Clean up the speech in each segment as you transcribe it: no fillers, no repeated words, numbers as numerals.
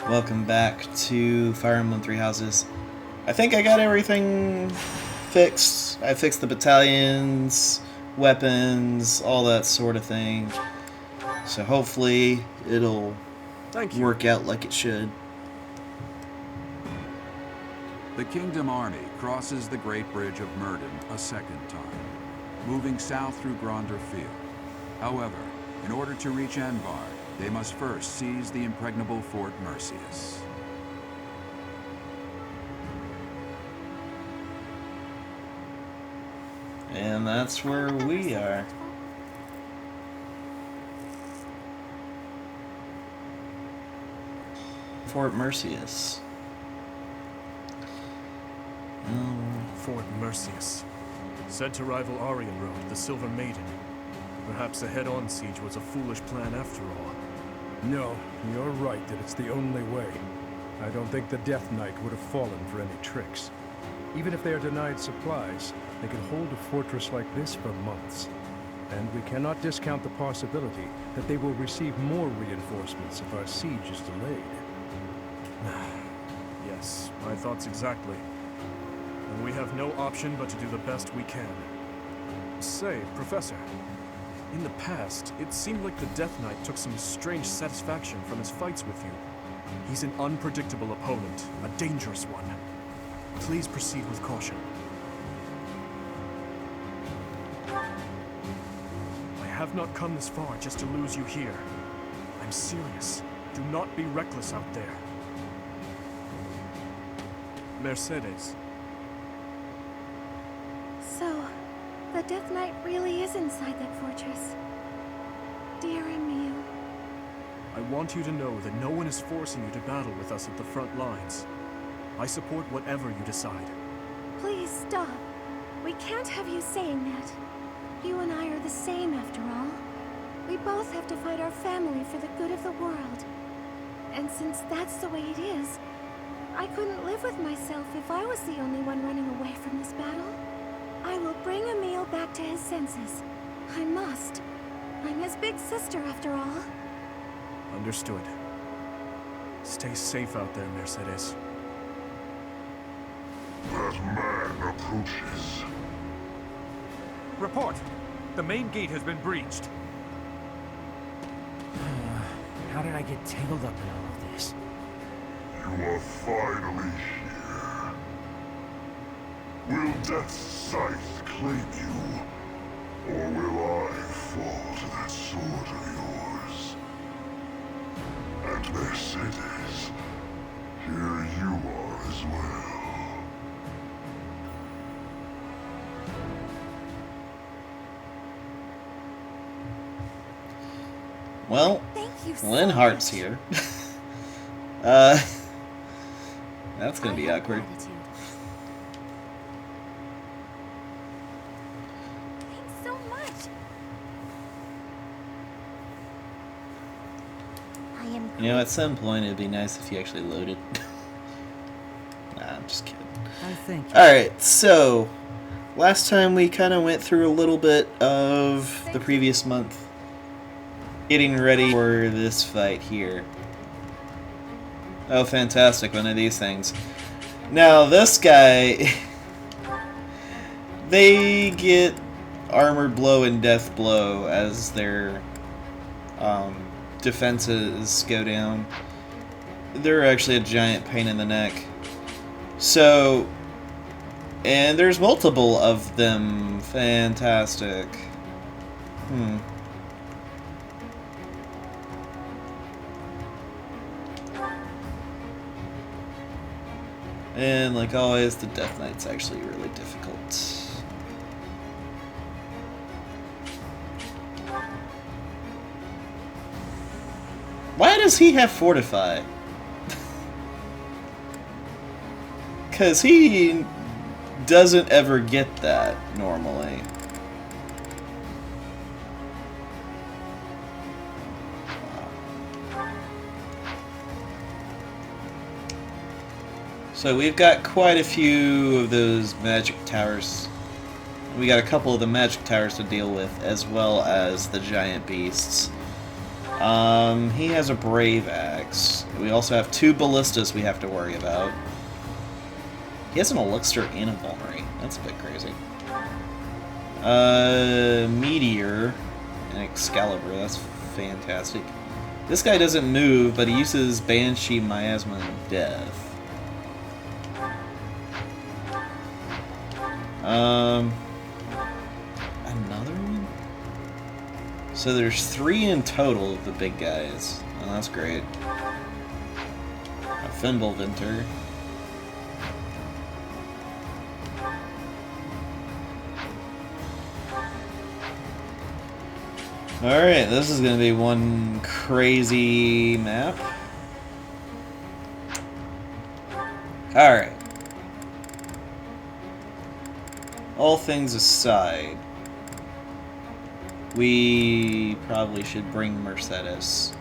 Welcome back to Fire Emblem Three Houses. I think I got everything fixed. I fixed the battalions, weapons, all that sort of thing. So hopefully it'll work out like it should. The Kingdom Army crosses the Great Bridge of Murden a second time, moving south through Gronder Field. However, in order to reach Anvar, they must first seize the impregnable Fort Merceus. And that's where we are. Fort Merceus. Fort Merceus. Said to rival Aryan Road, the Silver Maiden. Perhaps a head-on siege was a foolish plan after all. No, you're right that it's the only way. I don't think the Death Knight would have fallen for any tricks. Even if they are denied supplies, they can hold a fortress like this for months. And we cannot discount the possibility that they will receive more reinforcements if our siege is delayed. Yes, my thoughts exactly. And we have no option but to do the best we can. Say, Professor, in the past, it seemed like the Death Knight took some strange satisfaction from his fights with you. He's an unpredictable opponent, a dangerous one. Please proceed with caution. I have not come this far just to lose you here. I'm serious. Do not be reckless out there. Mercedes. So, the Death Knight really is inside that fortress. Dear Emil. I want you to know that no one is forcing you to battle with us at the front lines. I support whatever you decide. Please stop. We can't have you saying that. You and I are the same after all. We both have to fight our family for the good of the world. And since that's the way it is, I couldn't live with myself if I was the only one running away from this battle. I will bring Emil back to his senses. I must. I'm his big sister after all. Understood. Stay safe out there, Mercedes. That man approaches. Report! The main gate has been breached. How did I get tangled up in all of this? You are finally here. Will Death's scythe claim you? Or will I fall to that sword of yours? And Mercedes, here you are as well. Well, Thank you so Linhart's much. here. That's gonna be I have awkward. gratitude. Thanks so much. I am. You know, at some point it'd be nice if you actually loaded. Nah, I'm just kidding. I think. Alright, so last time we kind of went through a little bit of the previous month, getting ready for this fight here. Oh, fantastic, one of these things. Now, this guy, they get Armored Blow and Death Blow as their defenses go down. They're actually a giant pain in the neck. So, and there's multiple of them. Fantastic. And like always, the Death Knight's actually really difficult. Why does he have Fortify? Because he doesn't ever get that normally. So we've got quite a few of those magic towers. We got a couple of the magic towers to deal with, as well as the giant beasts. He has a brave axe. We also have 2 ballistas we have to worry about. He has an elixir and a vulnerary. That's a bit crazy. Meteor and Excalibur. That's fantastic. This guy doesn't move, but he uses Banshee, Miasma, and Death. Another one? So there's 3 in total of the big guys. Oh, that's great. A Fimbulvinter. Alright, this is gonna be one crazy map. Alright. All things aside, we probably should bring Merceus.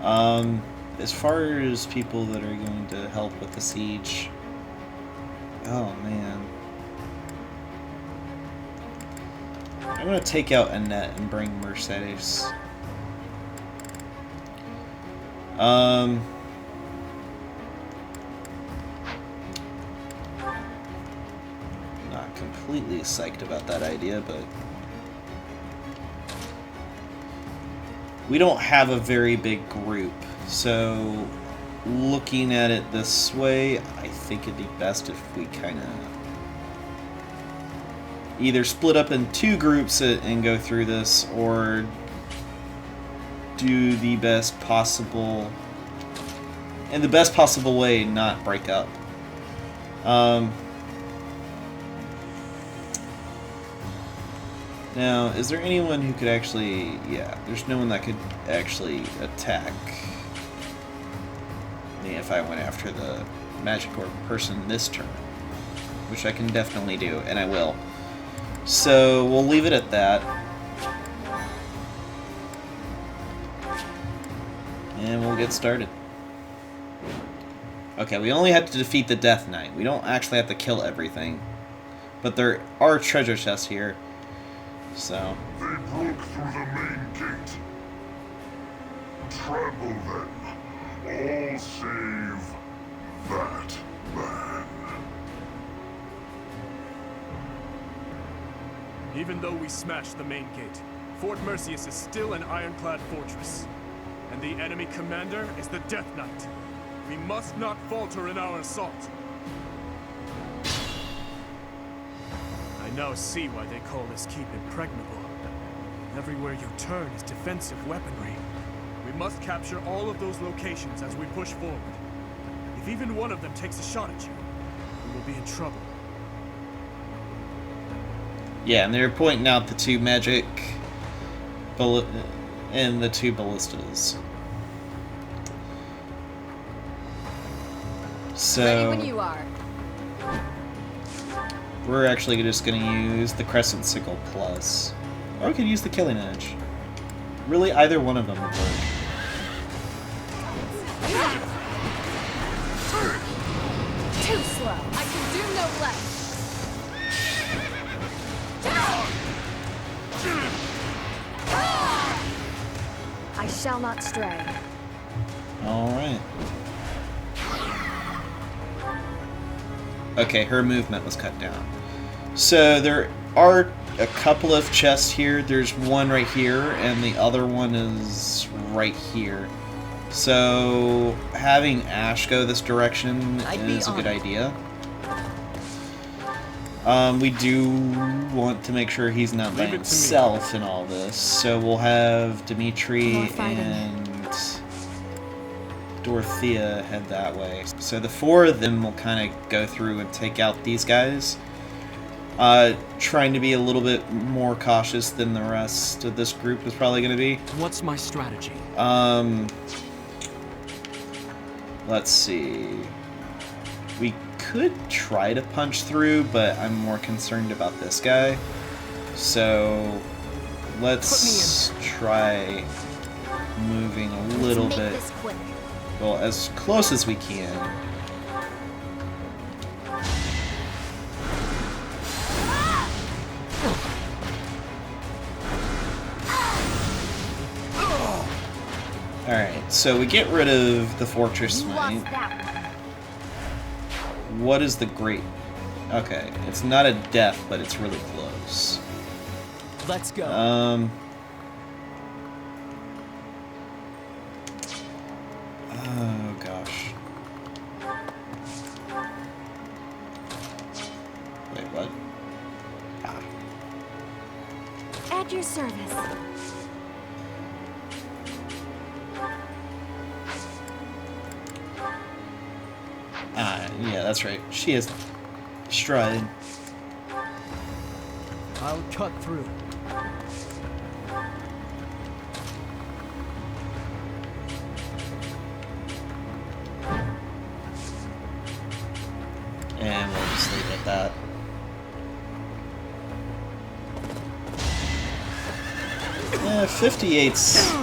As far as people that are going to help with the siege, oh man. I'm gonna take out Annette and bring Merceus. Not completely psyched about that idea, but we don't have a very big group, so looking at it this way, I think it'd be best if we kind of either split up in 2 groups and go through this, or do the best possible, in the best possible way, not break up. Now, is there anyone who could actually... Yeah, there's no one that could actually attack me if I went after the Magic Orb person this turn, which I can definitely do, and I will. So, we'll leave it at that. And we'll get started. Okay, we only have to defeat the Death Knight. We don't actually have to kill everything. But there are treasure chests here. So. They broke through the main gate. Trample them. All save that man. Even though we smashed the main gate, Fort Merceus is still an ironclad fortress. And the enemy commander is the Death Knight. We must not falter in our assault. I now see why they call this keep impregnable. Everywhere you turn is defensive weaponry. We must capture all of those locations as we push forward. If even one of them takes a shot at you, we will be in trouble. Yeah, and they're pointing out the 2 magic and the 2 ballistas. So ready when you are. We're actually just going to use the Crescent Sickle Plus. Or we could use the Killing Edge. Really, either one of them would work. Too slow. I can do no less. I shall not stray. Alright. Okay, her movement was cut down. So there are a couple of chests here. There's one right here, and the other one is right here. So having Ash go this direction is a good idea. We do want to make sure he's not by himself in all this. So we'll have Dimitri and Dorothea head that way. So the 4 of them will kind of go through and take out these guys. Trying to be a little bit more cautious than the rest of this group is probably going to be. What's my strategy? Let's see. We could try to punch through, but I'm more concerned about this guy. So let's try moving a little bit. Well, as close as we can. Alright, so we get rid of the fortress You knight. lost that one. What is the great... Okay, it's not a death, but it's really close. Let's go. Oh, gosh. Wait, what? Ah. At your service. Yeah, that's right. She has stride. I'll cut through. And we'll just leave it at that. Yeah, 58's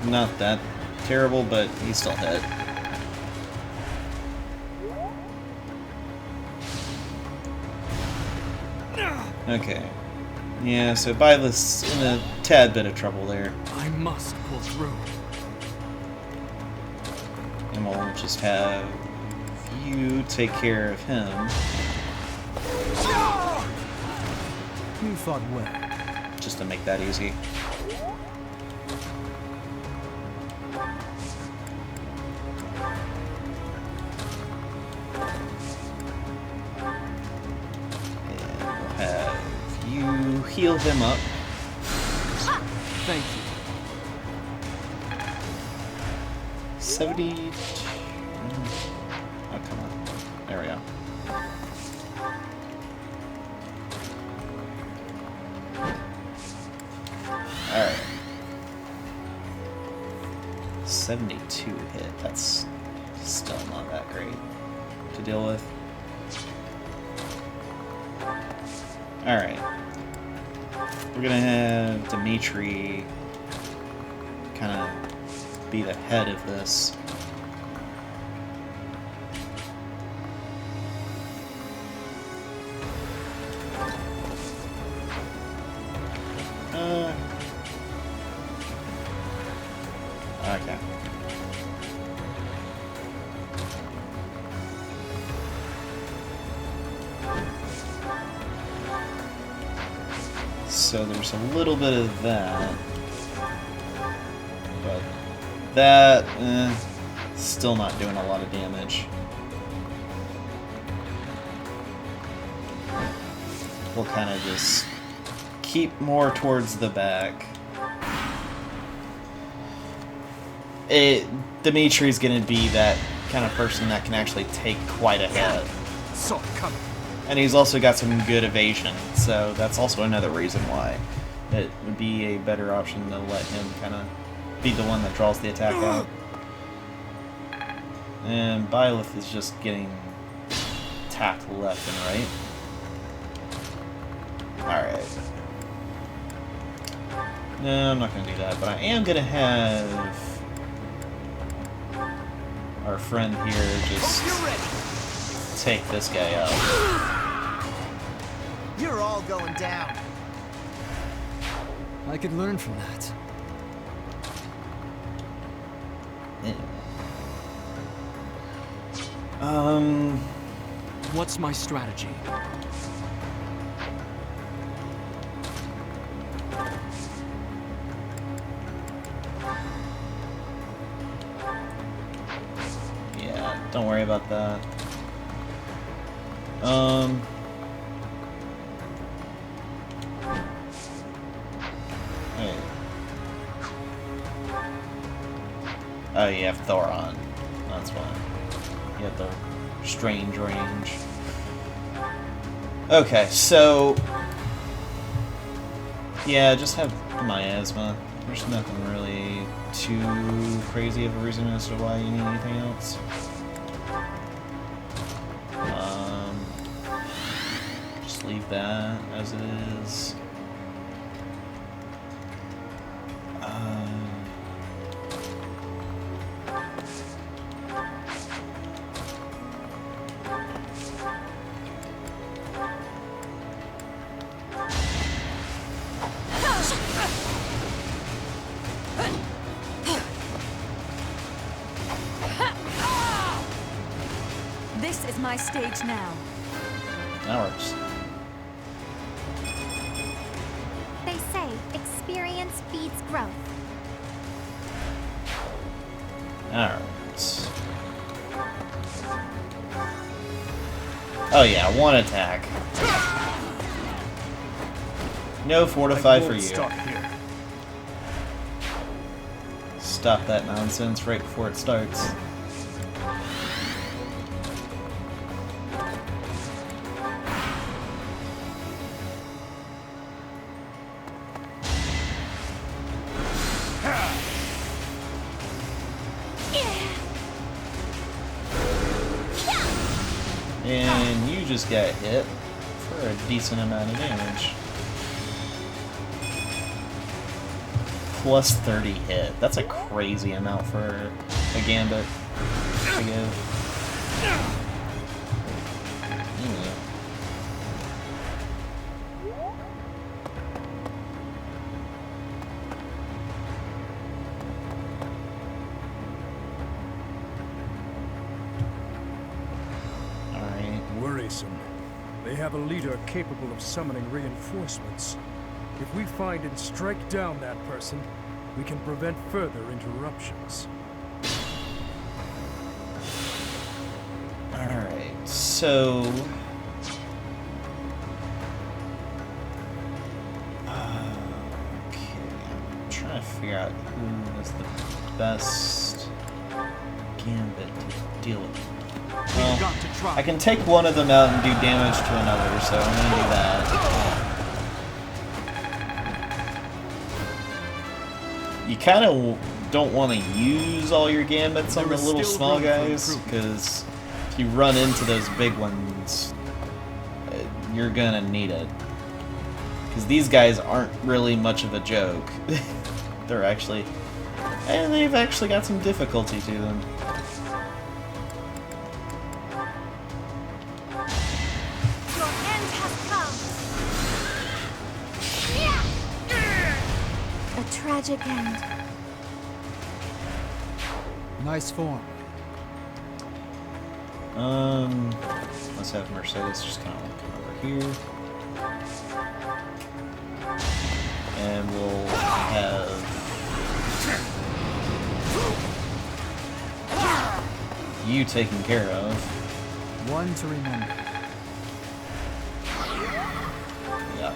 not that terrible, but he's still hit. Okay. Yeah, so Byleth's in a tad bit of trouble there. I must pull through. And we'll just have you take care of him. You fought well. Just to make that easy. And we'll have you heal him up. Thank you. 70... Oh, come on. There we go. Alright. 72 hit. That's still not that great to deal with. Alright. We're gonna have Dimitri kind of be the head of this. Okay. So there's a little bit of that. But that, still not doing a lot of damage. We'll kind of just keep more towards the back. Dimitri's gonna be that kind of person that can actually take quite a hit. Saw it coming. And he's also got some good evasion, so that's also another reason why it would be a better option to let him kind of be the one that draws the attack out. And Byleth is just getting attacked left and right. Alright. No, I'm not going to do that, but I am going to have our friend here just take this guy out. You're all going down. I could learn from that. What's my strategy? Yeah, don't worry about that. Hey. Oh, you have Thoron. That's why. You have the strange range. Okay, so... yeah, just have miasma. There's nothing really too crazy of a reason as to why you need anything else. Just leave that as it is. This is my stage now. That works. They say experience feeds growth. Alright. Oh yeah, one attack. No fortify for you. Stop here. Stop that nonsense right before it starts. And you just got hit for a decent amount of damage. Plus 30 hit. That's a crazy amount for a gambit to give. Worrisome. They have a leader capable of summoning reinforcements. If we find and strike down that person, we can prevent further interruptions. Alright, so... okay, I'm trying to figure out who is the best gambit to deal with. Well, I can take one of them out and do damage to another, so I'm gonna do that. You kind of don't want to use all your gambits on the little small guys, because if you run into those big ones, you're gonna need it. Because these guys aren't really much of a joke. They're actually... and they've actually got some difficulty to them. Tragic end. Nice form. Let's have Merceus just kind of come over here. And we'll have... you taken care of. One to remember. Yuck.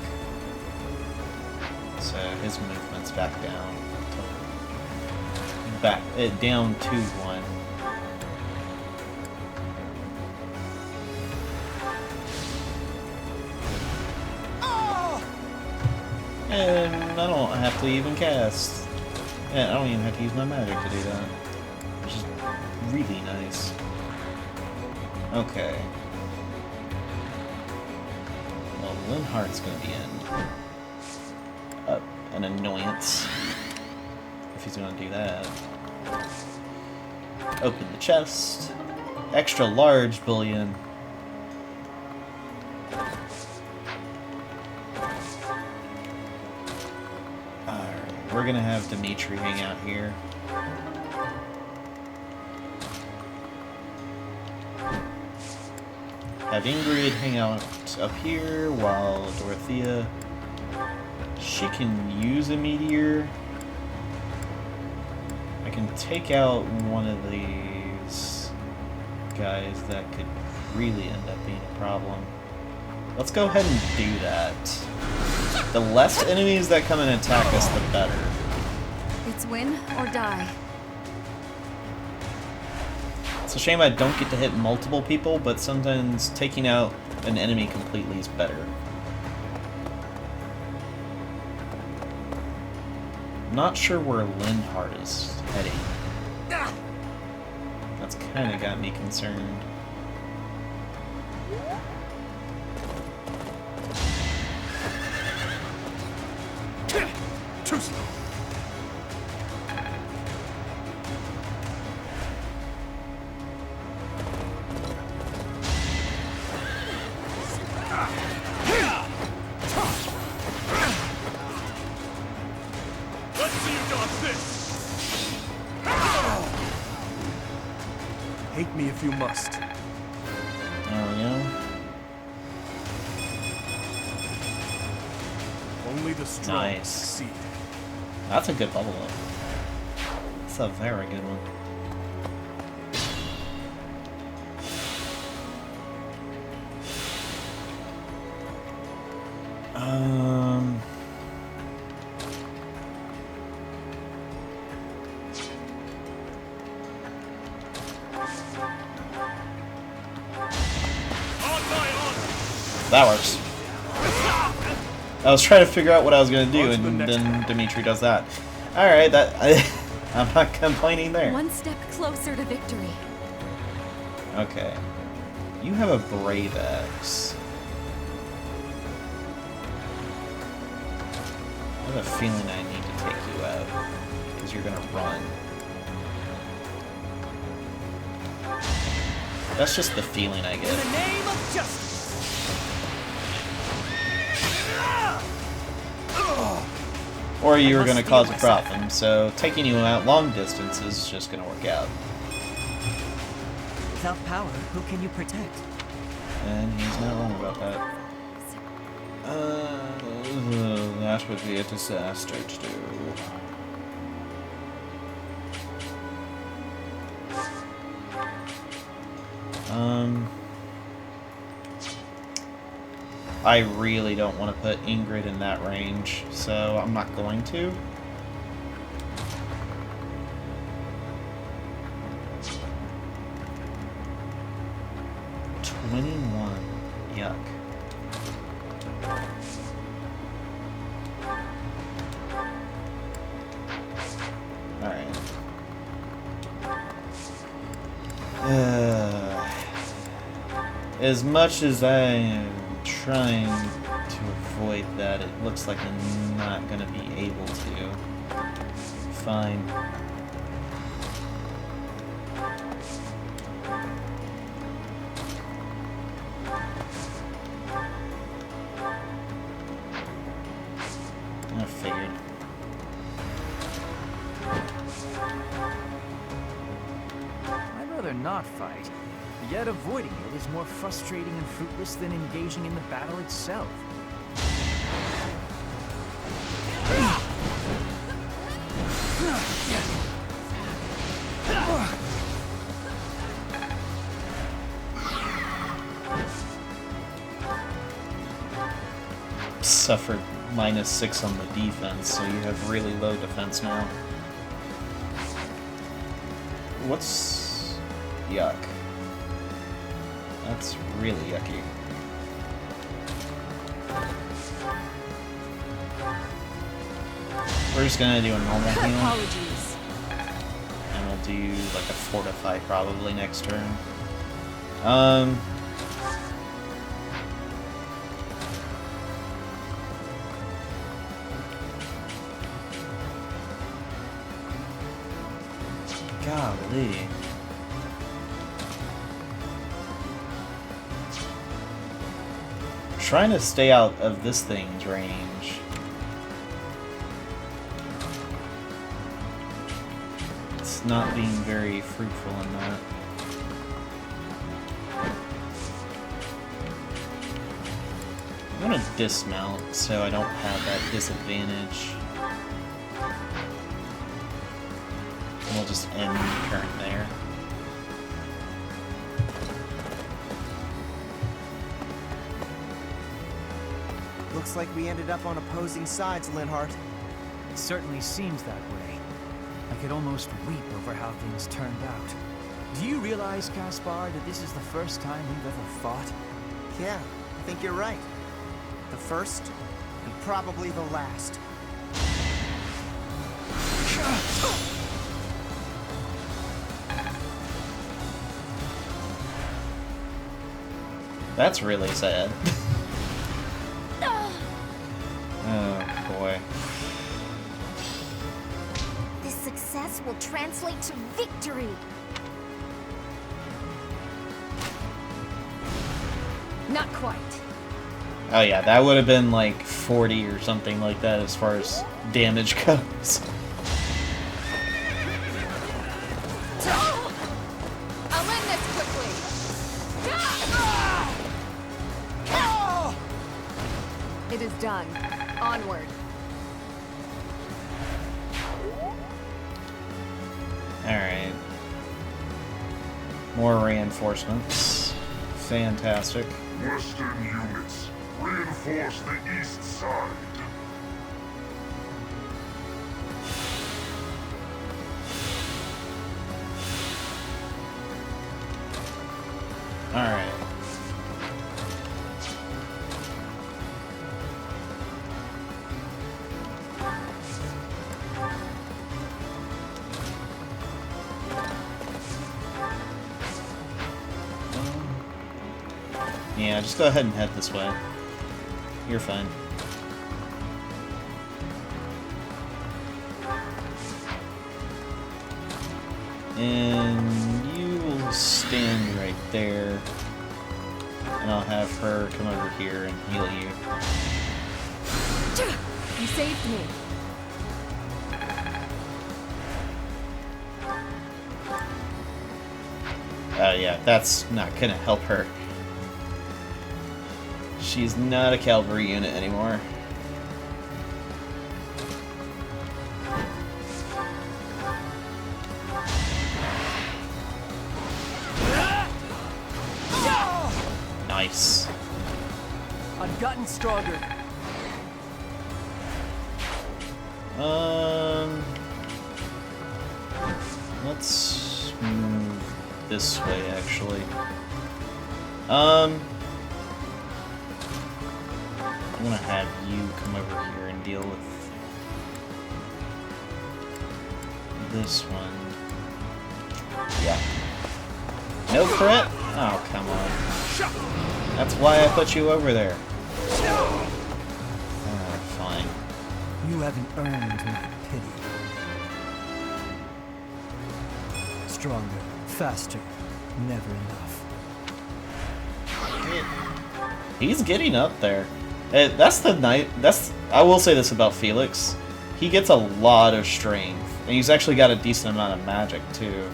So his movement's back down. Down to 1. And I don't have to even cast. Yeah, I don't even have to use my magic to do that. Which is really nice. Okay. Well, Linhardt's gonna be in. An annoyance. If he's gonna do that. Open the chest. Extra large bullion. Alright, we're gonna have Dimitri hang out here. Have Ingrid hang out up here while Dorothea... she can use a meteor. I can take out one of these guys that could really end up being a problem. Let's go ahead and do that. The less enemies that come and attack us, the better. It's win or die. It's a shame I don't get to hit multiple people, but sometimes taking out an enemy completely is better. Not sure where Linhardt is heading. That's kind of got me concerned. Too slow. Let's see you dodge this! Hate me if you must. Only the strong Nice. succeed. That's a good bubble up. That's a very good one. That works. I was trying to figure out what I was going to do, and then Dimitri does that. Alright, I'm not complaining there. One step closer to victory. Okay. You have a Brave Axe. I have a feeling I need to take you out, because you're going to run. That's just the feeling I get. In the name of justice. Or you were going to cause a problem, so taking you out long distance is just going to work out. Without power, who can you protect? And he's not wrong about that. That would be a disaster to do. I really don't want to put Ingrid in that range, so I'm not going to. Yuck. Alright. As much as I am trying to avoid that, it looks like I'm not going to be able to. Fine. I figured. I'd rather not fight, yet avoiding it is more frustrating and fruitless than engaging in the battle itself. Suffered -6 on the defense, so you have really low defense now. What's... yuck. That's really yucky. We're just gonna do a normal heal. Apologies. And we'll do like a fortify probably next turn. Golly. Trying to stay out of this thing's range. It's not being very fruitful in that. I'm gonna dismount so I don't have that disadvantage. And we'll just end the turn there. Looks like we ended up on opposing sides, Linhart. It certainly seems that way. I could almost weep over how things turned out. Do you realize, Caspar, that this is the first time we've ever fought? Yeah, I think you're right. The first, and probably the last. That's really sad. Oh boy. This success will translate to victory. Not quite. Oh yeah, that would have been like 40 or something like that as far as damage goes. I'll end this quickly. It is done. Onward. Alright. More reinforcements. Fantastic. Western units, reinforce the east side. Alright. Yeah, just go ahead and head this way. You're fine. And you will stand right there. And I'll have her come over here and heal you. You saved me. Yeah, that's not gonna help her. She's not a cavalry unit anymore. Nice. I've gotten stronger. Let's move this way, actually. I'm gonna have you come over here and deal with this one. Yeah. No crit? Oh, come on. That's why I put you over there. Fine. You haven't earned my pity. Stronger, faster, never enough. He's getting up there. That's the night. I will say this about Felix. He gets a lot of strength, and he's actually got a decent amount of magic too.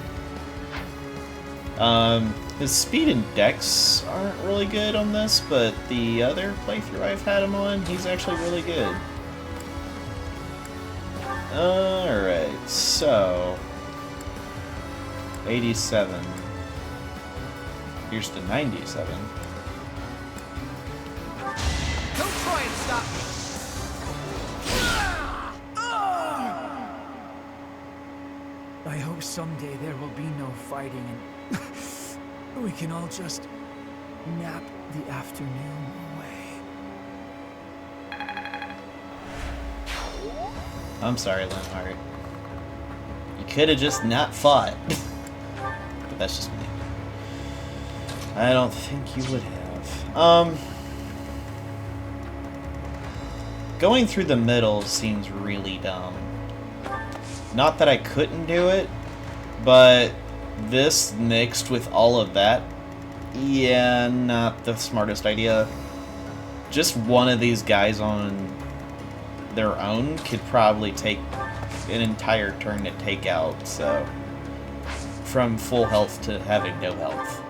His speed and dex aren't really good on this, but the other playthrough I've had him on, he's actually really good. Alright, so 87. Here's to 97. Don't try and stop me! I hope someday there will be no fighting and we can all just nap the afternoon away. I'm sorry, Linhart. You could have just not fought. But that's just me. I don't think you would have. Going through the middle seems really dumb. Not that I couldn't do it, but this mixed with all of that, yeah, not the smartest idea. Just one of these guys on their own could probably take an entire turn to take out, so from full health to having no health.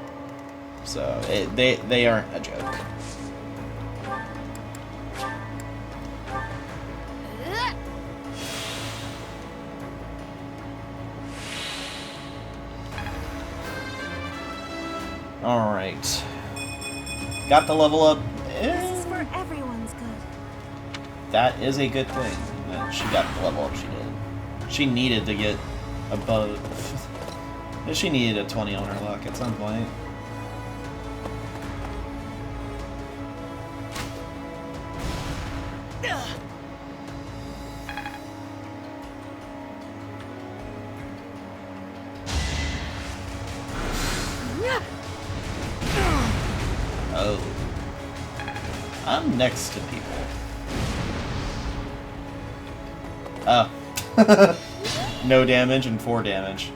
So they aren't a joke. Alright. Got the level up. This is for everyone's good. That is a good thing that she got the level up she did. She needed to get above. She needed a 20 on her luck at some point. Oh. I'm next to people. Oh. No damage and 4 damage.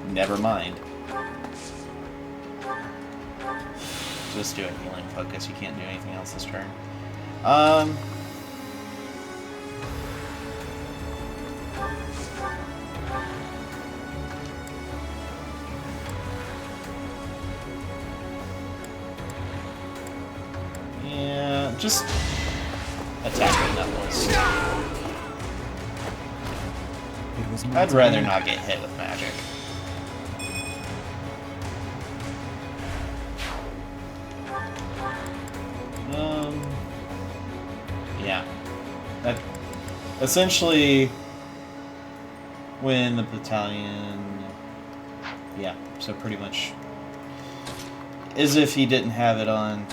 Never mind. Just do a healing focus. You can't do anything else this turn. Yeah, just attack the knuckles. It was I'd rather not get hit with magic. Yeah. That essentially when the battalion, yeah, so pretty much as if he didn't have it on.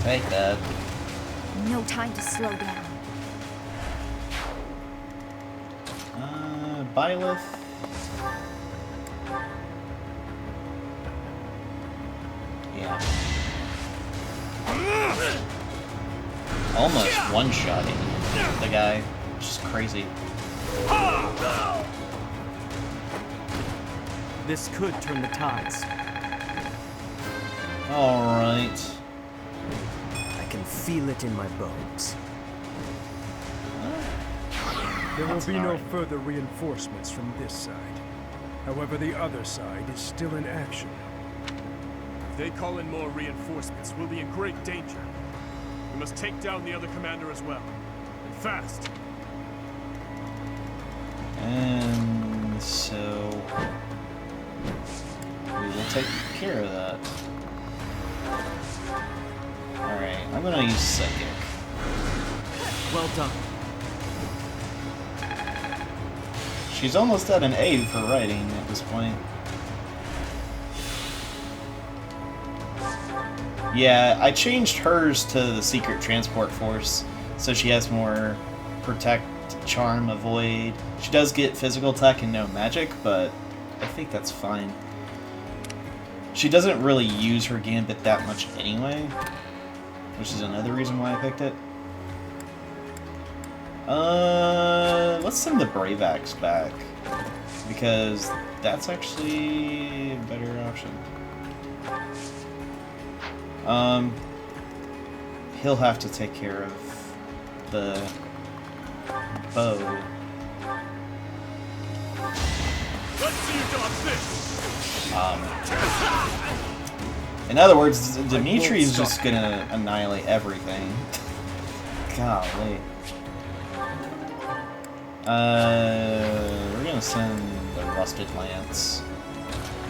Take that. No time to slow down. Byleth. Yeah. Almost one-shotting the guy, which is crazy. This could turn the tides. Alright. I can feel it in my bones. There will That's be no alright. further reinforcements from this side. However, the other side is still in action. If they call in more reinforcements, we'll be in great danger. We must take down the other commander as well. And fast! And so we will take care of that. Alright, I'm gonna use Psychic. Well done. She's almost at an A for writing at this point. Yeah, I changed hers to the Secret Transport Force, so she has more Protect, Charm, Avoid. She does get physical attack and no magic, but I think that's fine. She doesn't really use her Gambit that much anyway, which is another reason why I picked it. Let's send the Brave Axe back, because that's actually a better option. He'll have to take care of the bow. Let's see you dodge this! In other words, Dimitri's just gonna annihilate everything. Golly. We're gonna send the Rusted Lance.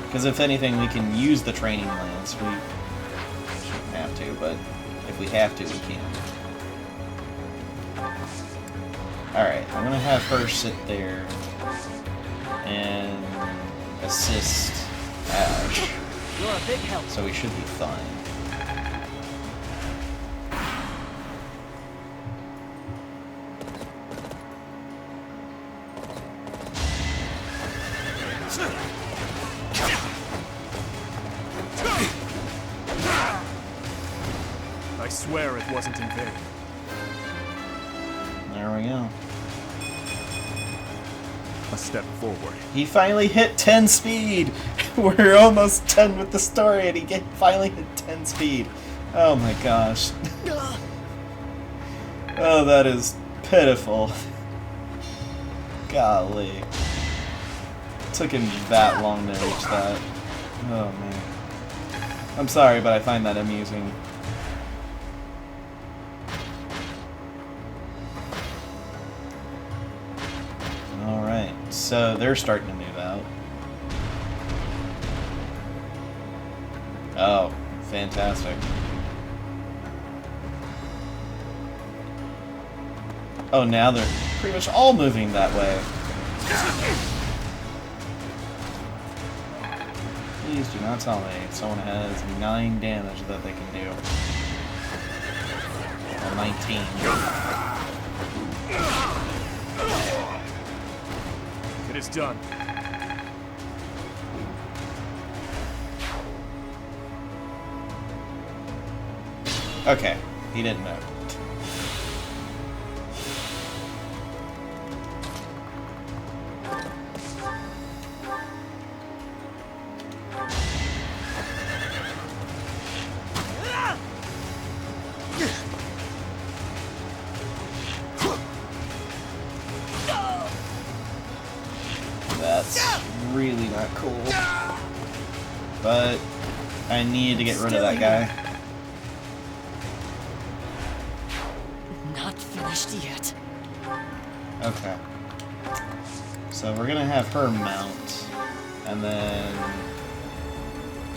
Because if anything, we can use the Training Lance. We shouldn't have to, but if we have to, we can. Alright, I'm gonna have her sit there and assist Ash. You're a big help. So we should be fine. I swear it wasn't in vain. There we go. A step forward. He finally hit 10 speed! We're almost done with the story and he finally hit 10 speed. Oh my gosh. Oh, that is pitiful. Golly. Took him that long to reach that. Oh man. I'm sorry, but I find that amusing. Alright, so they're starting to move out. Oh, fantastic. Oh, now they're pretty much all moving that way. Please do not tell me someone has 9 damage that they can do. Or 19. It is done. Okay, he didn't know. cool. But I need to get rid of that guy. Not finished yet. Okay. So we're gonna have her mount, and then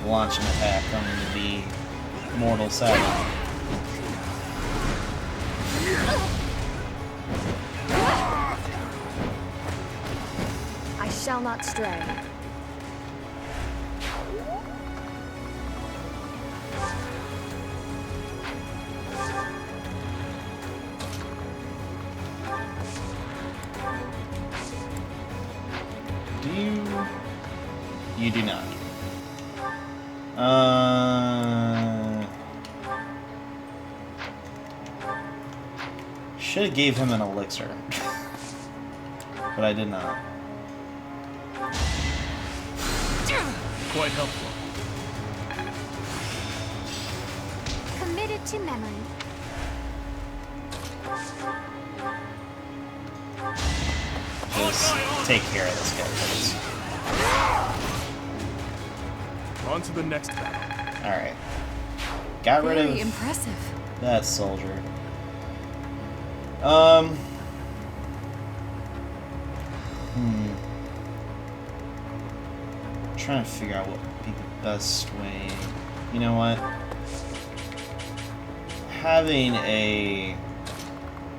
launch an attack on the mortal savage. I shall not stray. Do you? You do not. Should have gave him an elixir, but I did not. Quite helpful. Committed to memory. Just take care of this guy, please. On to the next battle. Alright. Got rid Very of impressive. that soldier. Trying to figure out what would be the best way. You know what? Having a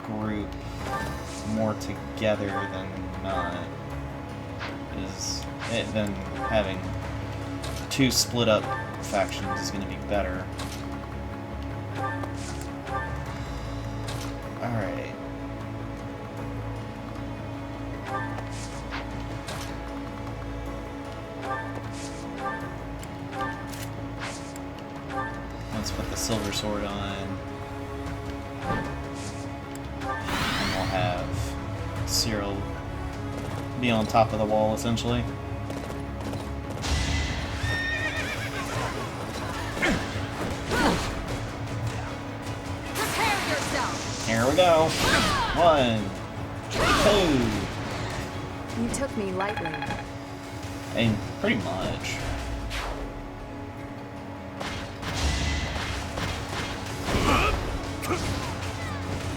group more together than not is than having two split up factions is going to be better. Alright. Let's put the silver sword on. And we'll have Cyril be on top of the wall, essentially. Prepare yourself. Here we go. 1, 2. You took me lightly. And pretty much.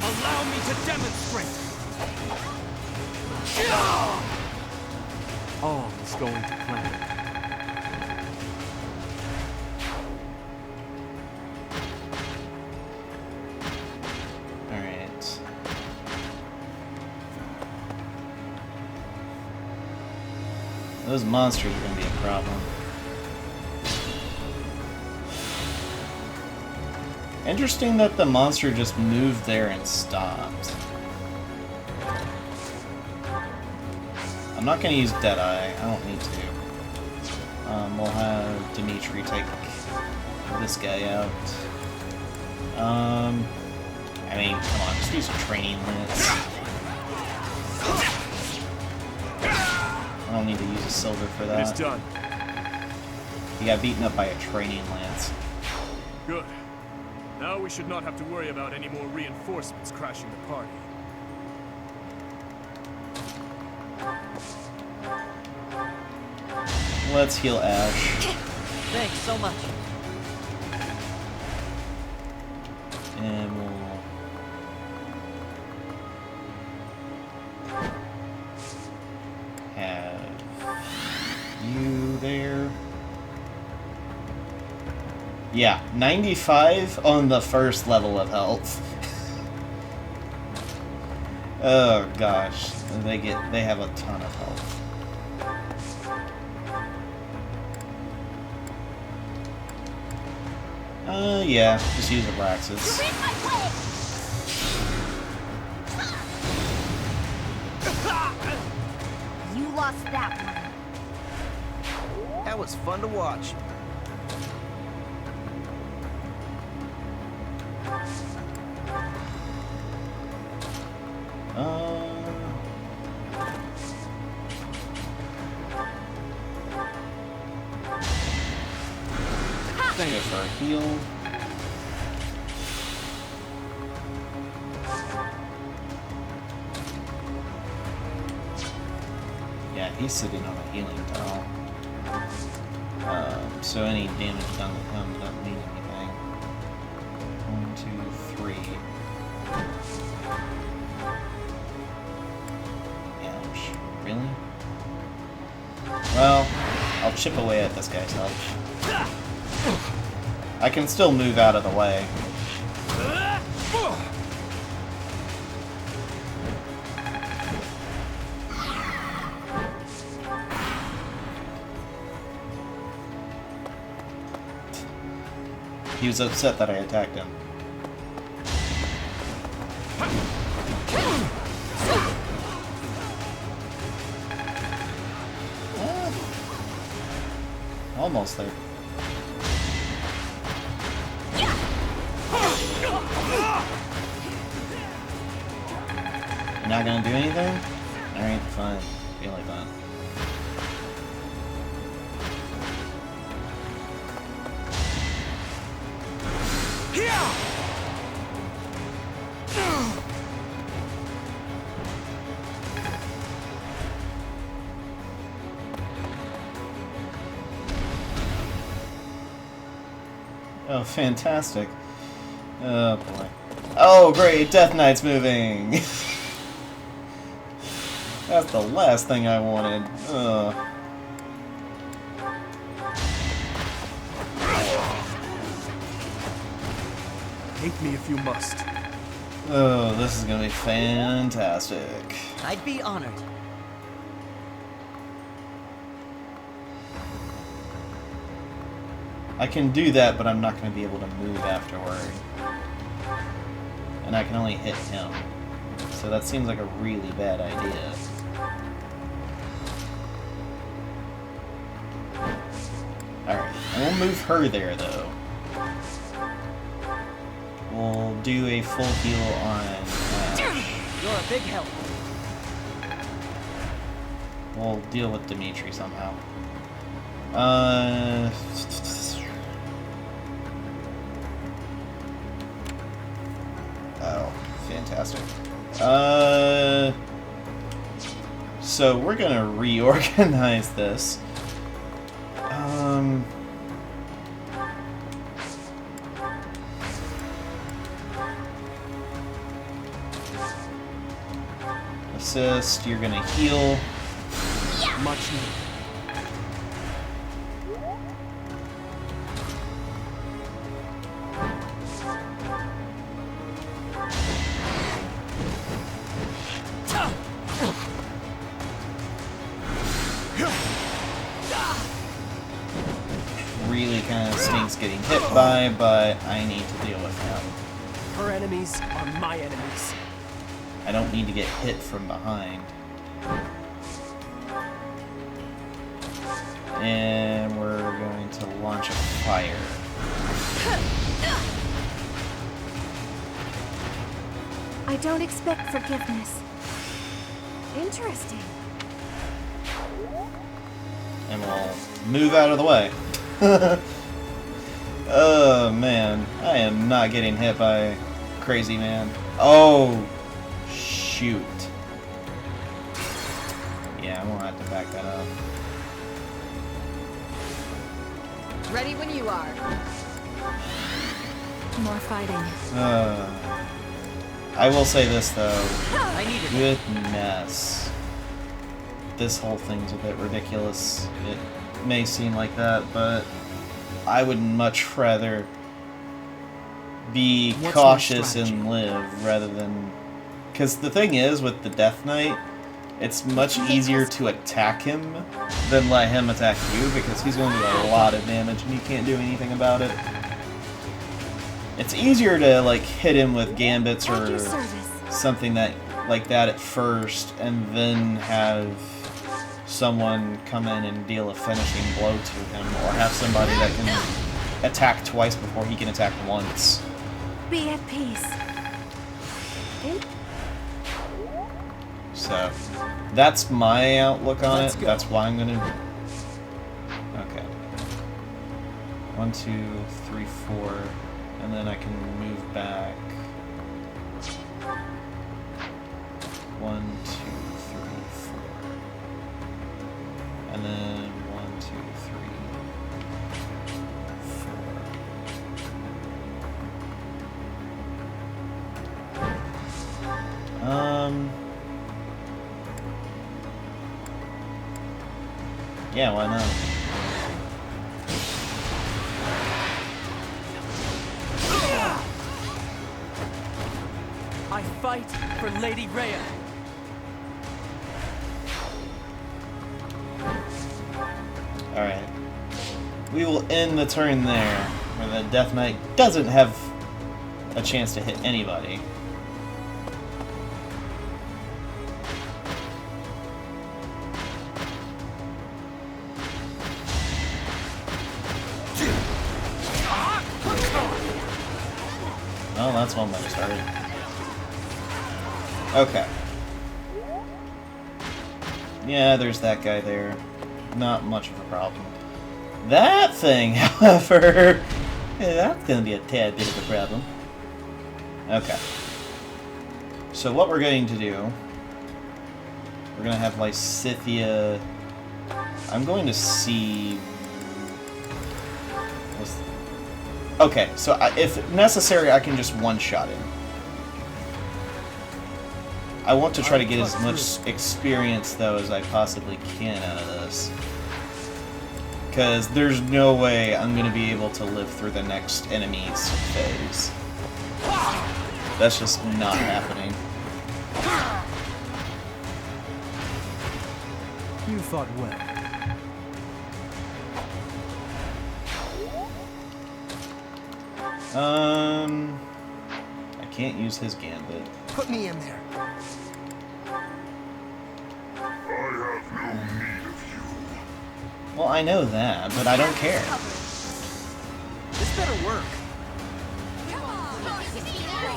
Allow me to demonstrate. All is going to plan. Alright. Those monsters are going to be a problem. Interesting that the monster just moved there and stopped. I'm not going to use Deadeye. I don't need to. We'll have Dimitri take this guy out. I mean, come on, just use a training lance. I don't need to use a silver for that. It's done. He got beaten up by a training lance. Good. Now we should not have to worry about any more reinforcements crashing the party. Let's heal Ash. Thanks so much. And we'll... have you there. Yeah, 95 on the first level of health. Oh gosh, they have a ton of health. Yeah, just use Abraxas. You lost that one. That was fun to watch. Thank you for a heal. Yeah, he's sitting on a healing towel. So any damage done to him doesn't mean anything. 1, 2, 3. Ouch. Really? Well, I'll chip away at this guy's health. I can still move out of the way. He was upset that I attacked him. Almost there. You're not gonna do anything? Alright, fine. Feel like that. Oh, fantastic. Oh, boy. Oh, great! Death Knight's moving! That's the last thing I wanted. Ugh. Hate me if you must. Oh, this is gonna be fantastic. I'd be honored. I can do that, but I'm not going to be able to move afterward. And I can only hit him. So that seems like a really bad idea. Alright, and we'll move her there, though. We'll do a full heal on... You're a big help. We'll deal with Dimitri somehow. Oh, fantastic. So we're gonna reorganize this. Assist, you're gonna heal. Much needed. Really kind of stinks getting hit by, but I need to deal with him. Her enemies are my enemies. I don't need to get hit from behind. And we're going to launch a fire. I don't expect forgiveness. Interesting. And we'll move out of the way. Oh man, I am not getting hit by Crazy Man. Oh, shoot. Yeah, I'm gonna have to back that up. Ready when you are. More fighting. I will say this though. I needed it. Goodness. This whole thing's a bit ridiculous. It may seem like that, but I would much rather be What's cautious your and live rather than... Because the thing is, with the Death Knight, it's much easier to attack him than let him attack you, because he's going to do a lot of damage and you can't do anything about it. It's easier to like hit him with gambits or something that like that at first, and then have someone come in and deal a finishing blow to him, or have somebody that can attack twice before he can attack once. Be at peace. So, that's my outlook on Let's it. go. That's why I'm gonna... Okay. 1, 2, 3, 4, and then I can move back. 1, 2, 3, 4. And then 1, 2, 3, Yeah, why not? I fight for Lady Rhea. Alright. We will end the turn there, where the Death Knight doesn't have a chance to hit anybody. Well, that's one way to start. Okay. Yeah, there's that guy there. Not much of a problem. That thing, however, that's gonna be a tad bit of a problem. Okay. So what we're going to do, we're gonna have Lysithea. I'm going to see. Okay, so if necessary, I can just one-shot him. I want to try to get as much experience, though, as I possibly can out of this. Because there's no way I'm going to be able to live through the next enemy's phase. That's just not happening. You fought well. I can't use his gambit. Put me in there. I have no need of you. Well, I know that, but I don't care. This better work. Come on! What's the matter?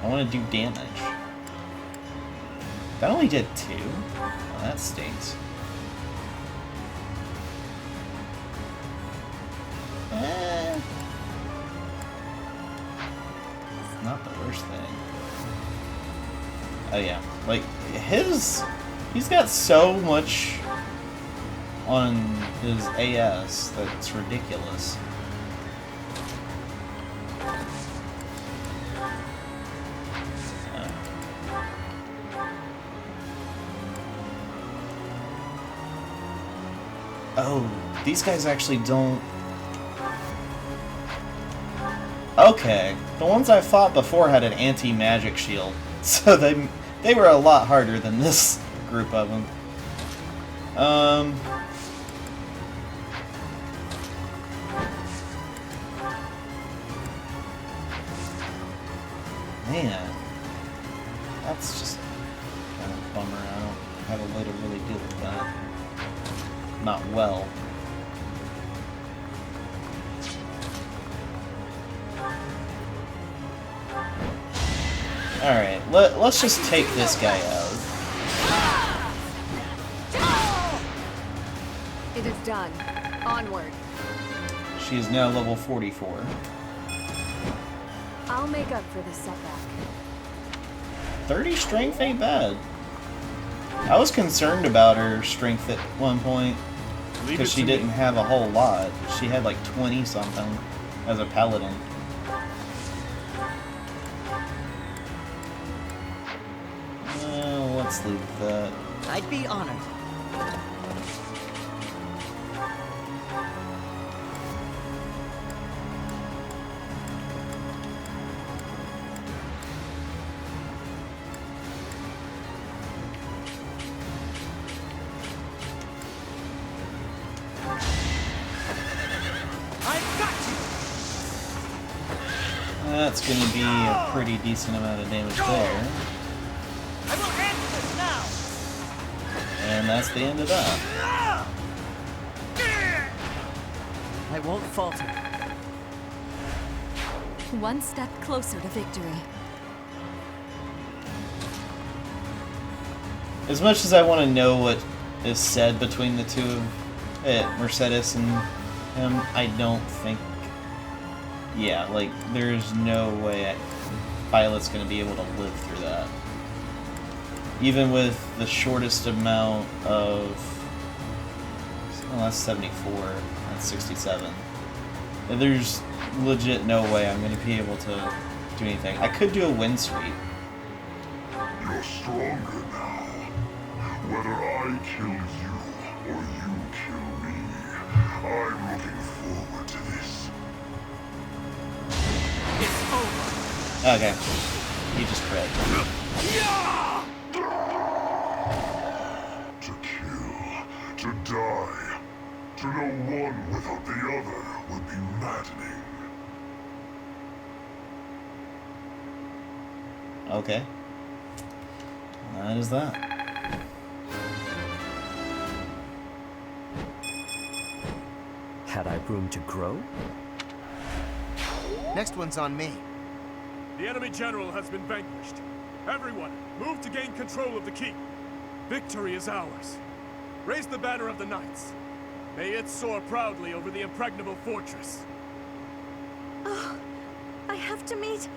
I want to do damage. That only did 2? Well, that stinks. It's not the worst thing. Oh yeah, like, he's got so much on his AS that's ridiculous. Oh, these guys actually don't... Okay, the ones I fought before had an anti-magic shield, so they were a lot harder than this group of them. Man, that's just kind of a bummer. I don't have a way to really deal with that. Not well. Alright, let's just take this guy out. It is done. Onward. She is now level 44. I'll make up for this setback. 30 strength ain't bad. I was concerned about her strength at one point, because she didn't have a whole lot. She had like 20 something as a paladin. Let's leave that. I'd be honored. That's going to be a pretty decent amount of damage there. I will end this now. And that's the end of that. I won't falter. One step closer to victory. As much as I want to know what is said between the two of Merceus and him, I don't think... Yeah, like, there's no way Violet's going to be able to live through that. Even with the shortest amount of... Well, that's 74. That's 67. There's legit no way I'm going to be able to do anything. I could do a wind sweep. You're stronger now. Whether I kill you or you kill me, I'm looking forward to this. It's over. Okay. He just crit. To kill, to die, to know one without the other would be maddening. Okay. That is that. Had I room to grow? Next one's on me. The enemy general has been vanquished. Everyone, move to gain control of the keep. Victory is ours. Raise the banner of the knights. May it soar proudly over the impregnable fortress. Oh, I have to meet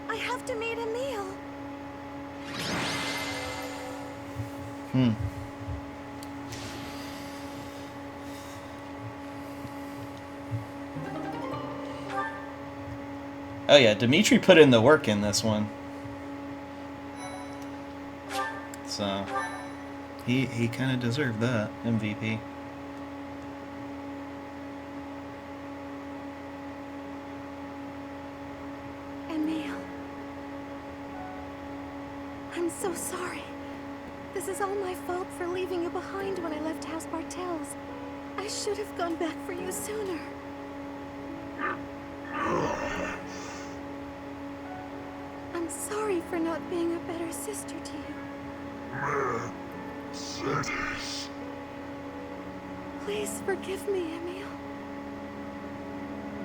Emil. Oh yeah, Dimitri put in the work in this one. So, he kind of deserved that MVP. Emil. I'm so sorry. This is all my fault for leaving you behind when I left House Bartels. I should have gone back for you sooner. I'm sorry for not being a better sister to you. Merceus. Please forgive me, Emil.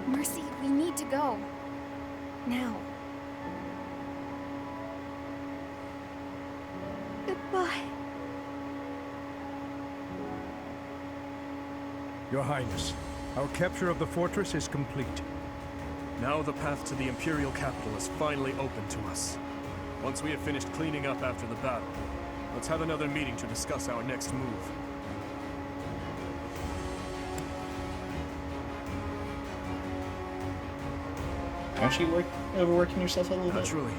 Mercy, we need to go. Now. Goodbye. Your Highness, our capture of the fortress is complete. Now the path to the Imperial capital is finally open to us. Once we have finished cleaning up after the battle, let's have another meeting to discuss our next move. Aren't you overworking yourself a little bit? Naturally,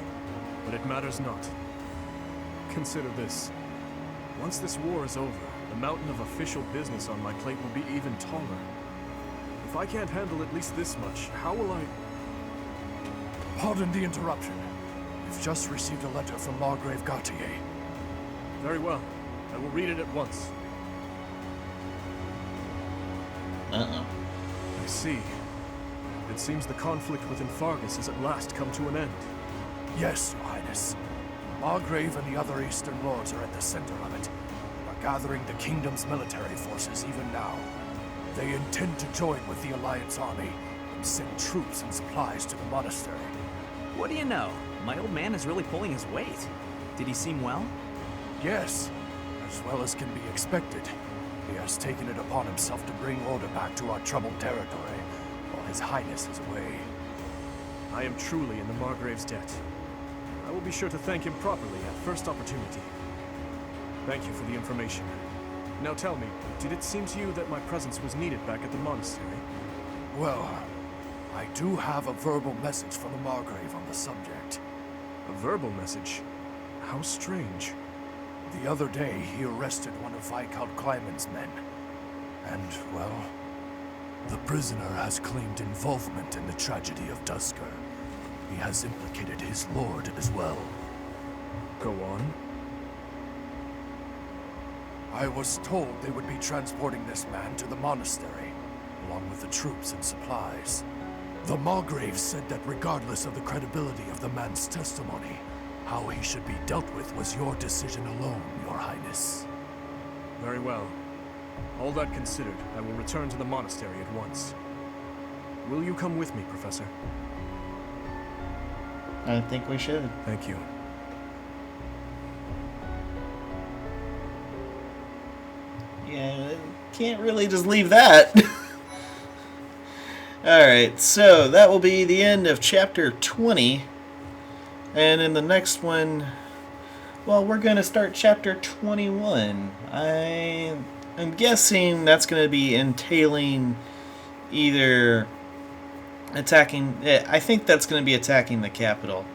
but it matters not. Consider this. Once this war is over, the mountain of official business on my plate will be even taller. If I can't handle at least this much, how will I... Pardon the interruption. We've just received a letter from Margrave Gautier. Very well. I will read it at once. Uh-oh. I see. It seems the conflict within Fargus has at last come to an end. Yes, Your Highness. Margrave and the other Eastern Lords are at the center of it, and are gathering the kingdom's military forces even now. They intend to join with the Alliance army and send troops and supplies to the monastery. What do you know? My old man is really pulling his weight. Did he seem well? Yes, as well as can be expected. He has taken it upon himself to bring order back to our troubled territory, while His Highness is away. I am truly in the Margrave's debt. I will be sure to thank him properly at first opportunity. Thank you for the information. Now tell me, did it seem to you that my presence was needed back at the monastery? Well, I do have a verbal message from the Margrave on the subject. A verbal message? How strange. The other day, he arrested one of Viscount Kleiman's men. And, well, the prisoner has claimed involvement in the tragedy of Dusker. He has implicated his lord as well. Go on. I was told they would be transporting this man to the monastery, along with the troops and supplies. The Margrave said that regardless of the credibility of the man's testimony, how he should be dealt with was your decision alone, Your Highness. Very well. All that considered, I will return to the monastery at once. Will you come with me, Professor? I think we should. Thank you. Yeah, can't really just leave that. Alright, so that will be the end of chapter 20. And in the next one, well, we're going to start chapter 21. I'm guessing that's going to be entailing either attacking. I think that's going to be attacking the capital.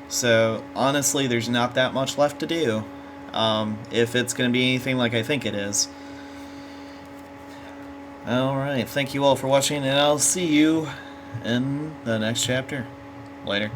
So honestly, there's not that much left to do. If it's going to be anything like I think it is. Alright, thank you all for watching, and I'll see you in the next chapter. Later.